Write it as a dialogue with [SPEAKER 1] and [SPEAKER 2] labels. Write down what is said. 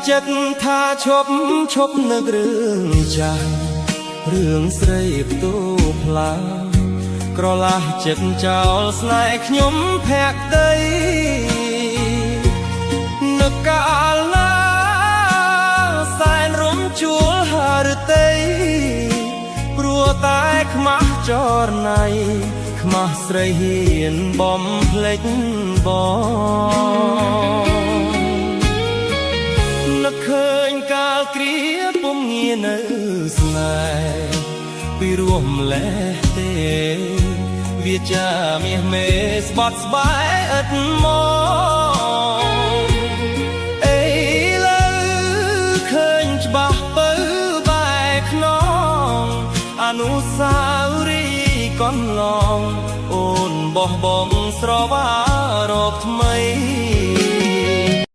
[SPEAKER 1] ចិត្តថាឈប់នឹករឿងចាស់រឿងស្រីផ្ទូផ្លាក្រឡាស់ចិត្តចោលស្នេហ៍ខ្ញុំភក្តីនឹកកាលណាសែនរំជួលហារតីព្រោះតែខ្មាស់ចរណៃខ្មាស់ស្រីហ៊ានបំភ្លេចបងនឹកឃើញកាលគ្រាពុំងានៅស្នេហ៍ពីរួមលេះទេវាចាមាសមេស្បត់ស្បែកឥតមកអីលើឃើញច្បាស់បើបែកខ្នងអនុស្សាវរីយ៍កន្លងអូនបោះបង់ស្រវារកថ្មី